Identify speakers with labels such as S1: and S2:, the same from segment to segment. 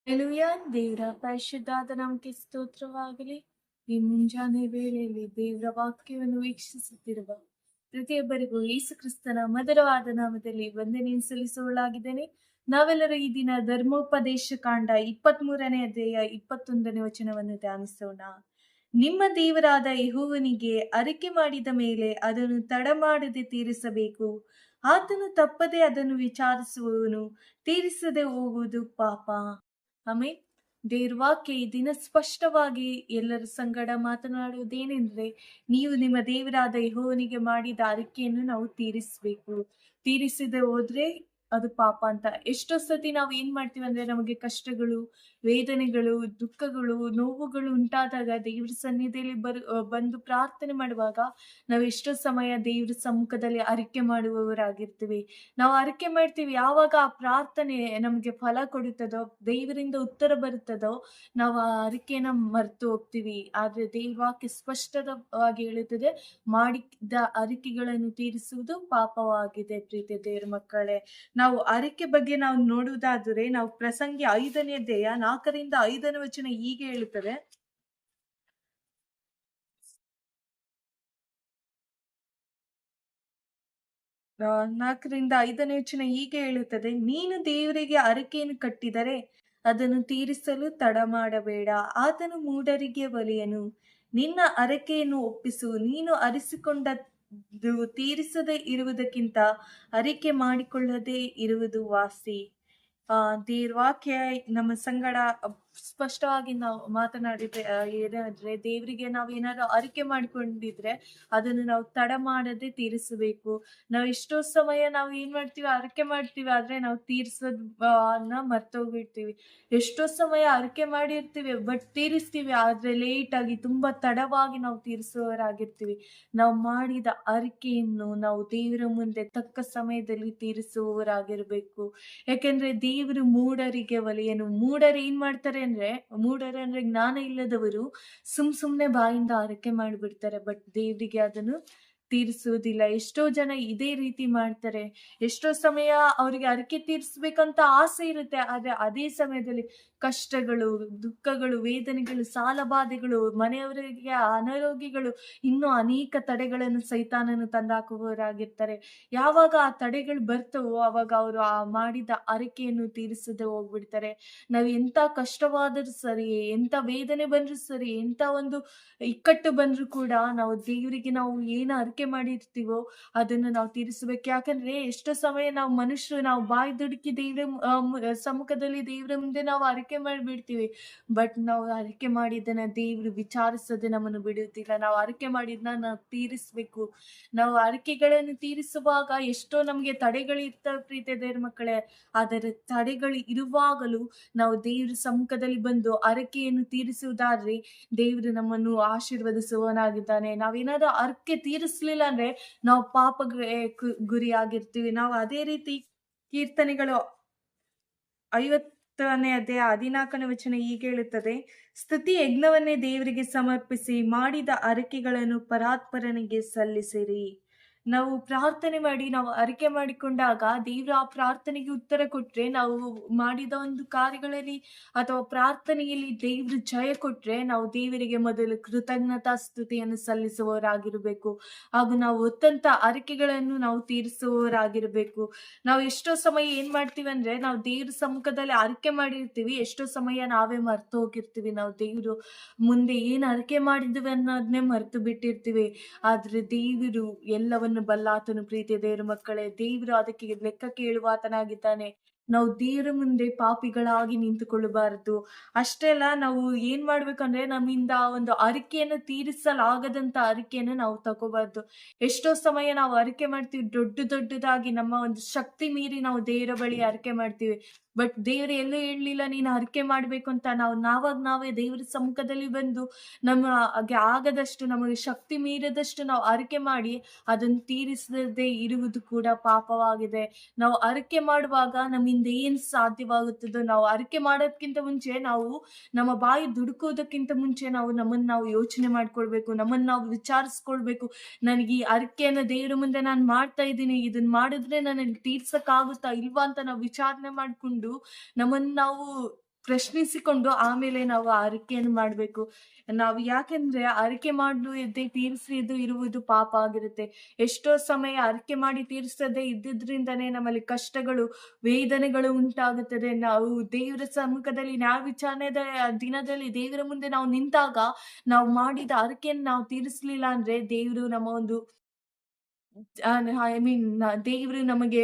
S1: Hallelujah. ದೇವರ ಪರಿಶುದ್ಧಾದ ನಾಮಕ್ಕೆ ಸ್ತೋತ್ರವಾಗಲಿ. ಈ ಮುಂಜಾನೆ ವೇಳೆಯಲ್ಲಿ ದೇವರ ವಾಕ್ಯವನ್ನು ವೀಕ್ಷಿಸುತ್ತಿರುವ ಪ್ರತಿಯೊಬ್ಬರಿಗೂ ಯೇಸು ಕ್ರಿಸ್ತನ ಮಧುರವಾದ ನಾಮದಲ್ಲಿ ವಂದನೆಯನ್ನು ಸಲ್ಲಿಸುವಳಾಗಿದ್ದೇನೆ. ನಾವೆಲ್ಲರೂ ಈ ದಿನ ಧರ್ಮೋಪದೇಶ ಕಾಂಡ 23ನೇ ಅಧ್ಯಾಯ 21ನೇ ವಚನವನ್ನು ಧ್ಯಾನಿಸೋಣ. ನಿಮ್ಮ ದೇವರಾದ ಯೆಹೋವನಿಗೆ ಅರಿಕೆ ಮಾಡಿದ ಮೇಲೆ ಅದನ್ನು ತಡ ಮಾಡದೆ ತೀರಿಸಬೇಕು. ಆತನು ತಪ್ಪದೆ ಅದನ್ನು ವಿಚಾರಿಸುವವನು, ತೀರಿಸದೆ ಹೋಗುವುದು ಪಾಪ. ಆಮೇಲೆ ದೇವ್ರ ವಾಕ್ಯ ಈ ದಿನ ಸ್ಪಷ್ಟವಾಗಿ ಎಲ್ಲರ ಸಂಗಡ ಮಾತನಾಡುವುದೇನೆಂದ್ರೆ, ನೀವು ನಿಮ್ಮ ದೇವರಾದ ಯೆಹೋವನಿಗೆ ಮಾಡಿದ ಅರಿಕೆಯನ್ನು ನಾವು ತೀರಿಸಬೇಕು. ತೀರಿಸದೆ ಹೋದ್ರೆ ಅದು ಪಾಪ ಅಂತ. ಎಷ್ಟೋ ಸತಿ ನಾವು ಏನ್ ಮಾಡ್ತೀವಿ ಅಂದ್ರೆ, ನಮಗೆ ಕಷ್ಟಗಳು, ವೇದನೆಗಳು, ದುಃಖಗಳು, ನೋವುಗಳು ಉಂಟಾದಾಗ ದೇವ್ರ ಸನ್ನಿಧಿಯಲ್ಲಿ ಬಂದು ಪ್ರಾರ್ಥನೆ ಮಾಡುವಾಗ ನಾವು ಎಷ್ಟೋ ಸಮಯ ದೇವ್ರ ಸಮ್ಮುಖದಲ್ಲಿ ಅರಿಕೆ ಮಾಡುವವರಾಗಿರ್ತೀವಿ. ನಾವು ಅರಿಕೆ ಮಾಡ್ತೀವಿ. ಯಾವಾಗ ಆ ಪ್ರಾರ್ಥನೆ ನಮಗೆ ಫಲ ಕೊಡುತ್ತದೋ, ದೇವರಿಂದ ಉತ್ತರ ಬರುತ್ತದೋ, ನಾವು ಆ ಅರಿಕೆನ ಮರೆತು ಹೋಗ್ತೀವಿ. ಆದ್ರೆ ದೇವ್ರ ವಾಕ್ಯ ಸ್ಪಷ್ಟವಾಗಿ ಹೇಳುತ್ತದೆ, ಮಾಡಿದ ಅರಿಕೆಗಳನ್ನು ತೀರಿಸುವುದು ಪಾಪವಾಗಿದೆ. ಪ್ರೀತಿಯ ದೇವ್ರ ಮಕ್ಕಳೇ, ನಾವು ಅರಿಕೆ ಬಗ್ಗೆ ನಾವು ನೋಡುವುದಾದರೆ, ನಾವು ಪ್ರಸಂಗಿ 5ನೇ ಅಧ್ಯಾಯ 4ರಿಂದ 5ನೇ ವಚನ ಹೀಗೆ ಹೇಳುತ್ತದೆ. 4ರಿಂದ 5ನೇ ವಚನ ಹೀಗೆ ಹೇಳುತ್ತದೆ, ನೀನು ದೇವರಿಗೆ ಅರಿಕೆಯನ್ನು ಕಟ್ಟಿದರೆ ಅದನ್ನು ತೀರಿಸಲು ತಡ ಮಾಡಬೇಡ. ಆತನು ಮೂಢರಿಗೆ ಒಲಿಯನು. ನಿನ್ನ ಅರಿಕೆಯನ್ನು ಒಪ್ಪಿಸು. ನೀನು ಅರಿಸಿಕೊಂಡದ್ದು ತೀರಿಸದೆ ಇರುವುದಕ್ಕಿಂತ ಅರಿಕೆ ಮಾಡಿಕೊಳ್ಳದೆ ಇರುವುದು ವಾಸಿ. ದೇವ್ರ ವಾಕ್ಯ ನಮ್ಮ ಸಂಗಡ ಸ್ಪಷ್ಟವಾಗಿ ನಾವು ಮಾತನಾಡಿದ್ರೆ ಏನಾದ್ರೆ, ದೇವರಿಗೆ ನಾವು ಏನಾದ್ರು ಅರಿಕೆ ಮಾಡಿಕೊಂಡಿದ್ರೆ ಅದನ್ನು ನಾವು ತಡ ಮಾಡದೆ ತೀರಿಸಬೇಕು. ನಾವು ಎಷ್ಟೋ ಸಮಯ ನಾವು ಏನ್ ಮಾಡ್ತೀವಿ, ಅರಿಕೆ ಮಾಡ್ತೀವಿ, ಆದ್ರೆ ನಾವು ತೀರ್ಸೋದನ್ನ ಮರ್ತೋಗ್ಬಿಡ್ತೀವಿ. ಎಷ್ಟೋ ಸಮಯ ಅರಿಕೆ ಮಾಡಿರ್ತೀವಿ, ಬಟ್ ತೀರಿಸ್ತೀವಿ, ಆದ್ರೆ ಲೇಟ್ ಆಗಿ ತುಂಬಾ ತಡವಾಗಿ ನಾವು ತೀರಿಸುವವರಾಗಿರ್ತೀವಿ. ನಾವು ಮಾಡಿದ ಅರಿಕೆಯನ್ನು ನಾವು ದೇವರ ಮುಂದೆ ತಕ್ಕ ಸಮಯದಲ್ಲಿ ತೀರಿಸುವವರಾಗಿರ್ಬೇಕು. ಯಾಕೆಂದ್ರೆ ದೇವರು ಮೂಢರಿಗೆ ಒಲಿಯನು. ಮೂಢರು ಏನ್ ಮಾಡ್ತಾರೆ ಅಂದ್ರೆ, ಮೂಢರಂದ್ರೆ ಜ್ಞಾನ ಇಲ್ಲದವರು ಸುಮ್ನೆ ಬಾಯಿಂದ ಅರಿಕೆ ಮಾಡಿಬಿಡ್ತಾರೆ, ಬಟ್ ದೇವರಿಗೆ ಅದನ್ನು ತೀರಿಸುವುದಿಲ್ಲ. ಎಷ್ಟೋ ಜನ ಇದೇ ರೀತಿ ಮಾಡ್ತಾರೆ. ಎಷ್ಟೋ ಸಮಯ ಅವರಿಗೆ ಅರಿಕೆ ತೀರಿಸ್ಬೇಕಂತ ಆಸೆ ಇರುತ್ತೆ, ಆದ್ರೆ ಅದೇ ಸಮಯದಲ್ಲಿ ಕಷ್ಟಗಳು, ದುಃಖಗಳು, ವೇದನೆಗಳು, ಸಾಲಬಾಧೆಗಳು, ಮನೆಯವರಿಗೆ ಅನಾರೋಗ್ಯಗಳು, ಇನ್ನೂ ಅನೇಕ ತಡೆಗಳನ್ನು ಸೈತಾನನು ತಂದಾಕುವವರಾಗಿರ್ತಾರೆ. ಯಾವಾಗ ಆ ತಡೆಗಳು ಬರ್ತವೋ ಅವಾಗ ಅವರು ಆ ಮಾಡಿದ ಅರಿಕೆಯನ್ನು ತೀರಿಸದೆ ಹೋಗ್ಬಿಡ್ತಾರೆ. ನಾವು ಎಂತ ಕಷ್ಟವಾದರೂ ಸರಿ, ಎಂತ ವೇದನೆ ಬಂದ್ರು ಸರಿ, ಎಂತ ಒಂದು ಇಕ್ಕಟ್ಟು ಬಂದ್ರು ಕೂಡ ನಾವು ದೇವರಿಗೆ ನಾವು ಏನು ಅರಿಕೆ ಮಾಡಿರ್ತೀವೋ ಅದನ್ನು ನಾವು ತೀರಿಸಬೇಕು. ಯಾಕಂದ್ರೆ ಎಷ್ಟೋ ಸಮಯ ನಾವು ಮನುಷ್ಯರು ನಾವು ಬಾಯಿ ದುಡುಕಿ ದೇವ್ರ ಸಮ್ಮುಖದಲ್ಲಿ ದೇವರ ಮುಂದೆ ನಾವು ಅರಿಕೆ ಮಾಡಿಬಿಡ್ತೀವಿ. ಬಟ್ ನಾವು ಅರಿಕೆ ಮಾಡಿದ್ದನ್ನ ದೇವ್ರು ವಿಚಾರಿಸದೆ ನಮ್ಮನ್ನು ಬಿಡುವುದಿಲ್ಲ. ನಾವು ಅರಿಕೆ ಮಾಡಿದ್ನ ನಾವು ತೀರಿಸ್ಬೇಕು. ನಾವು ಅರಿಕೆಗಳನ್ನು ತೀರಿಸುವಾಗ ಎಷ್ಟೋ ನಮ್ಗೆ ತಡೆಗಳು ಇರ್ತವೆ ಪ್ರೀತಿಯ ದೇವ್ರ ಮಕ್ಕಳೇ. ಆದರೆ ತಡೆಗಳು ಇರುವಾಗಲೂ ನಾವು ದೇವ್ರ ಸಮ್ಮುಖದಲ್ಲಿ ಬಂದು ಅರಿಕೆಯನ್ನು ತೀರಿಸುವುದಾದ್ರೆ ದೇವ್ರು ನಮ್ಮನ್ನು ಆಶೀರ್ವದಿಸುವವನಾಗಿದ್ದಾನೆ. ನಾವೇನಾದ್ರೂ ಅರಿಕೆ ತೀರಿಸ್ಲಿಲ್ಲ ಅಂದ್ರೆ ನಾವು ಪಾಪಕ್ಕೆ ಗುರಿಯಾಗಿರ್ತೀವಿ. ನಾವು ಅದೇ ರೀತಿ ಕೀರ್ತನೆಗಳು 50ನೇ ಅಧ್ಯಾಯ 14ನೇ ವಚನ ಹೀಗೆ ಹೇಳುತ್ತದೆ, ಸ್ತುತಿ ಯಜ್ಞವನ್ನೇ ದೇವರಿಗೆ ಸಮರ್ಪಿಸಿ ಮಾಡಿದ ಅರಿಕೆಗಳನ್ನು ಪರಾತ್ಪರನಿಗೆ ಸಲ್ಲಿಸಿರಿ. ನಾವು ಪ್ರಾರ್ಥನೆ ಮಾಡಿ ನಾವು ಅರಿಕೆ ಮಾಡಿಕೊಂಡಾಗ ದೇವ್ರು ಆ ಪ್ರಾರ್ಥನೆಗೆ ಉತ್ತರ ಕೊಟ್ರೆ, ನಾವು ಮಾಡಿದ ಒಂದು ಕಾರ್ಯಗಳಲ್ಲಿ ಅಥವಾ ಪ್ರಾರ್ಥನೆಯಲ್ಲಿ ದೇವ್ರು ಜಯ ಕೊಟ್ರೆ, ನಾವು ದೇವರಿಗೆ ಮೊದಲು ಕೃತಜ್ಞತಾ ಸ್ತುತಿಯನ್ನು ಸಲ್ಲಿಸುವವರಾಗಿರಬೇಕು. ಹಾಗೂ ನಾವು ಹೊತ್ತಂತ ಅರಿಕೆಗಳನ್ನು ನಾವು ತೀರಿಸುವವರಾಗಿರಬೇಕು. ನಾವು ಎಷ್ಟೋ ಸಮಯ ಏನ್ ಮಾಡ್ತೀವಿ ಅಂದ್ರೆ, ನಾವು ದೇವ್ರ ಸಮ್ಮುಖದಲ್ಲಿ ಅರಿಕೆ ಮಾಡಿರ್ತೀವಿ, ಎಷ್ಟೋ ಸಮಯ ನಾವೇ ಮರ್ತು ಹೋಗಿರ್ತೀವಿ. ನಾವು ದೇವ್ರು ಮುಂದೆ ಏನ್ ಅರಿಕೆ ಮಾಡಿದ್ವಿ ಅನ್ನೋದನ್ನೇ ಮರ್ತು ಬಿಟ್ಟಿರ್ತೀವಿ. ಆದ್ರೆ ದೇವರು ಎಲ್ಲವನ್ನು ಬಲ್ಲಾತನು. ಪ್ರೀತಿಯ ದೇವರ ಮಕ್ಕಳೇ, ದೇವರು ಅದಕ್ಕೆ ಲೆಕ್ಕ ಕೇಳುವಾತನಾಗಿದ್ದಾನೆ. ನಾವು ದೇವರ ಮುಂದೆ ಪಾಪಿಗಳಾಗಿ ನಿಂತುಕೊಳ್ಳಬಾರದು. ಅಷ್ಟೇ ಅಲ್ಲ, ನಾವು ಏನ್ ಮಾಡ್ಬೇಕಂದ್ರೆ, ನಮ್ಮಿಂದ ಒಂದು ಅರಿಕೆಯನ್ನು ತೀರಿಸಲಾಗದಂತ ಅರಿಕೆಯನ್ನು ನಾವು ತಗೋಬಾರ್ದು. ಎಷ್ಟೋ ಸಮಯ ನಾವು ಅರಿಕೆ ಮಾಡ್ತೀವಿ, ದೊಡ್ಡದಾಗಿ ನಮ್ಮ ಒಂದು ಶಕ್ತಿ ಮೀರಿ ನಾವು ದೇವರ ಬಳಿ ಅರಿಕೆ ಮಾಡ್ತೀವಿ. ಬಟ್ ದೇವ್ರು ಎಲ್ಲೂ ಹೇಳಲಿಲ್ಲ ನೀನು ಅರಿಕೆ ಮಾಡ್ಬೇಕು ಅಂತ. ನಾವೇ ದೇವರ ಸಮ್ಮುಖದಲ್ಲಿ ಬಂದು ನಮಗೆ ಆಗದಷ್ಟು, ನಮಗೆ ಶಕ್ತಿ ಮೀರದಷ್ಟು ನಾವು ಅರಿಕೆ ಮಾಡಿ ಅದನ್ನು ತೀರಿಸದೇ ಇರುವುದು ಕೂಡ ಪಾಪವಾಗಿದೆ. ನಾವು ಅರಿಕೆ ಮಾಡುವಾಗ ನಮ್ಮಿಂದ ಏನು ಸಾಧ್ಯವಾಗುತ್ತದೋ, ನಾವು ಅರಿಕೆ ಮಾಡೋದಕ್ಕಿಂತ ಮುಂಚೆ, ನಾವು ನಮ್ಮ ಬಾಯಿ ದುಡುಕುವುದಕ್ಕಿಂತ ಮುಂಚೆ ನಮ್ಮನ್ನು ನಾವು ಯೋಚನೆ ಮಾಡ್ಕೊಳ್ಬೇಕು, ನಮ್ಮನ್ನು ನಾವು ವಿಚಾರಿಸ್ಕೊಳ್ಬೇಕು. ನನಗೆ ಈ ಅರಿಕೆಯನ್ನು ದೇವರ ಮುಂದೆ ನಾನು ಮಾಡ್ತಾ ಇದ್ದೀನಿ, ಇದನ್ನ ಮಾಡಿದ್ರೆ ನನಗೆ ತೀರ್ಸಕ್ಕಾಗುತ್ತಾ ಇಲ್ವಾ ಅಂತ ನಾವು ವಿಚಾರಣೆ ಮಾಡ್ಕೊಂಡು ನಮ್ಮನ್ನು ನಾವು ಪ್ರಶ್ನಿಸಿಕೊಂಡು ಆಮೇಲೆ ನಾವು ಅರಿಕೆಯನ್ನು ಮಾಡಬೇಕು. ನಾವು ಯಾಕೆಂದ್ರೆ ಅರಿಕೆ ಮಾಡದೆ ತೀರಿಸದೆ ಇರುವುದು ಪಾಪ ಆಗಿರುತ್ತೆ. ಎಷ್ಟೋ ಸಮಯ ಅರಿಕೆ ಮಾಡಿ ತೀರಿಸದೆ ಇದ್ದಿದ್ರಿಂದನೇ ನಮ್ಮಲ್ಲಿ ಕಷ್ಟಗಳು, ವೇದನೆಗಳು ಉಂಟಾಗುತ್ತದೆ. ನಾವು ದೇವರ ಸಮ್ಮುಖದಲ್ಲಿ ನ್ಯಾಯ ವಿಚಾರಣೆದ ದಿನದಲ್ಲಿ ದೇವರ ಮುಂದೆ ನಾವು ನಿಂತಾಗ, ನಾವು ಮಾಡಿದ ಅರಿಕೆಯನ್ನು ನಾವು ತೀರಿಸಲಿಲ್ಲ ಅಂದ್ರೆ ದೇವರು ನಮ್ಮ ಒಂದು ಐ ಮೀನ್ ದೇವರು ನಮಗೆ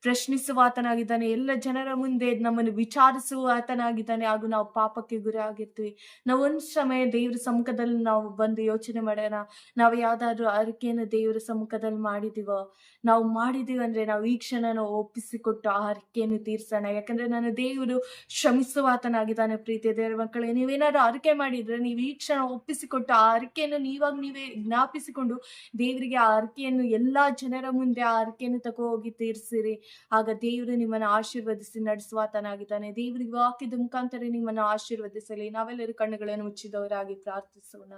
S1: ಪ್ರಶ್ನಿಸುವ ಆತನಾಗಿದ್ದಾನೆ. ಎಲ್ಲ ಜನರ ಮುಂದೆ ನಮ್ಮನ್ನು ವಿಚಾರಿಸುವ ಆತನಾಗಿದ್ದಾನೆ. ಹಾಗೂ ನಾವು ಪಾಪಕ್ಕೆ ಗುರಿ ಆಗಿರ್ತೀವಿ. ನಾವು ಒಂದು ಸಮಯ ದೇವರ ಸಮ್ಮುಖದಲ್ಲಿ ನಾವು ಬಂದು ಯೋಚನೆ ಮಾಡೋಣ. ನಾವು ಯಾವ್ದಾದ್ರು ಅರಿಕೆಯನ್ನು ದೇವರ ಸಮ್ಮುಖದಲ್ಲಿ ಮಾಡಿದೀವೋ, ನಾವು ಮಾಡಿದೀವಿ ಅಂದ್ರೆ ನಾವು ಈ ಕ್ಷಣನ ಒಪ್ಪಿಸಿಕೊಟ್ಟು ಆ ಅರಿಕೆಯನ್ನು ತೀರ್ಸೋಣ. ಯಾಕಂದ್ರೆ ನನ್ನ ದೇವರು ಶ್ರಮಿಸುವ ಆತನಾಗಿದ್ದಾನೆ. ಪ್ರೀತಿಯ ದೇವರ ಮಕ್ಕಳೇ, ನೀವೇನಾದ್ರು ಅರಿಕೆ ಮಾಡಿದ್ರೆ ನೀವು ಈ ಕ್ಷಣ ಒಪ್ಪಿಸಿಕೊಟ್ಟು ಆ ಅರಿಕೆಯನ್ನು ನೀವೇ ಜ್ಞಾಪಿಸಿಕೊಂಡು ದೇವರಿಗೆ ಆ ಅರಿಕೆಯನ್ನು ಎಲ್ಲಾ ಜನರ ಮುಂದೆ ಆ ಅರಿಕೆಯನ್ನು ತಗೋ ಹೋಗಿ ತೀರಿಸಿರಿ. ಆಗ ದೇವರು ನಿಮ್ಮನ್ನು ಆಶೀರ್ವದಿಸಿ ನಡೆಸುವಾತನಾಗಿದ್ದಾನೆ. ದೇವರಿಗೆ ವಾಕ್ಯದ ಮುಖಾಂತರ ನಿಮ್ಮನ್ನು ಆಶೀರ್ವದಿಸಲಿ. ನಾವೆಲ್ಲರೂ ಕಣ್ಣುಗಳನ್ನು ಮುಚ್ಚಿದವರಾಗಿ ಪ್ರಾರ್ಥಿಸೋಣ.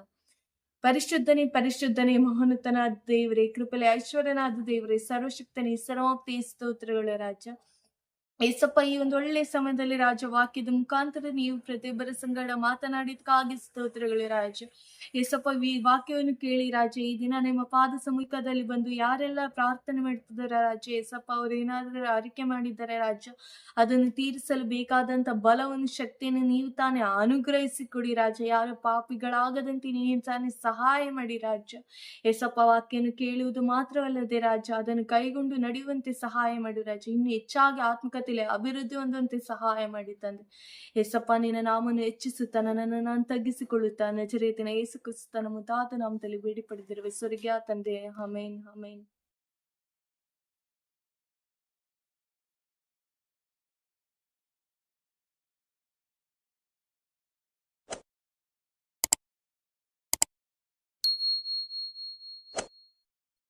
S1: ಪರಿಶುದ್ಧನೇ ಮಹೋನ್ನತನಾದ ದೇವರೇ, ಕೃಪೆಲೆ ಐಶ್ವರ್ಯನಾದ ದೇವರೇ, ಸರ್ವಶಕ್ತನೇ, ಸರ್ವೋಕ್ತಿ ಸ್ತೋತ್ರಗಳ ರಾಜ ಏಸಪ್ಪ, ಈ ಒಂದು ಒಳ್ಳೆ ಸಮಯದಲ್ಲಿ ರಾಜ ವಾಕ್ಯದ ಮುಖಾಂತರ ನೀವು ಪ್ರತಿಯೊಬ್ಬರ ಸಂಗಡ ಮಾತನಾಡಿದಕ್ಕಾಗಿ ಸ್ತೋತ್ರಗಳು ರಾಜ. ಏಸಪ್ಪ, ಈ ವಾಕ್ಯವನ್ನು ಕೇಳಿ ರಾಜ, ಈ ದಿನ ನಿಮ್ಮ ಪಾದ ಸಮ್ಮುಖದಲ್ಲಿ ಬಂದು ಯಾರೆಲ್ಲ ಪ್ರಾರ್ಥನೆ ಮಾಡ್ತಿದ್ದಾರೆ ರಾಜ, ಏಸಪ್ಪ ಅವ್ರು ಏನಾದರೂ ಅರಿಕೆ ಮಾಡಿದ್ದಾರೆ ರಾಜ, ಅದನ್ನು ತೀರಿಸಲು ಬೇಕಾದಂತ ಬಲವನ್ನು, ಶಕ್ತಿಯನ್ನು ನೀವು ತಾನೇ ಅನುಗ್ರಹಿಸಿ ಕೊಡಿ ರಾಜ. ಯಾರು ಪಾಪಿಗಳಾಗದಂತೆ ನೀವು ತಾನೇ ಸಹಾಯ ಮಾಡಿ ರಾಜ. ಏಸಪ್ಪ, ವಾಕ್ಯವನ್ನು ಕೇಳುವುದು ಮಾತ್ರವಲ್ಲದೆ ರಾಜ, ಅದನ್ನು ಕೈಗೊಂಡು ನಡೆಯುವಂತೆ ಸಹಾಯ ಮಾಡಿ ರಾಜ. ಇನ್ನು ಹೆಚ್ಚಾಗಿ ಆತ್ಮಕತೆ ಅಭಿವೃದ್ಧಿ ಹೊಂದುವಂತೆ ಸಹಾಯ ಮಾಡಿ ತಂದೆ. ಯೇಸಪ್ಪ, ನಿನ್ನ ನಾಮವನ್ನು ಹೆಚ್ಚಿಸುತ್ತಾ ನನ್ನನ್ನು ನಾನು ತಗ್ಗಿಸಿಕೊಳ್ಳುತ್ತಾ ನಜರೇತಿನ ಯೇಸು ಕ್ರಿಸ್ತನ ಮುದ್ದಾದ ನಾಮದಲ್ಲಿ ಬೇಡಿ ಪಡೆದಿರುವೆ ಸ್ವರ್ಗೀಯ ತಂದೆ. Amen, amen.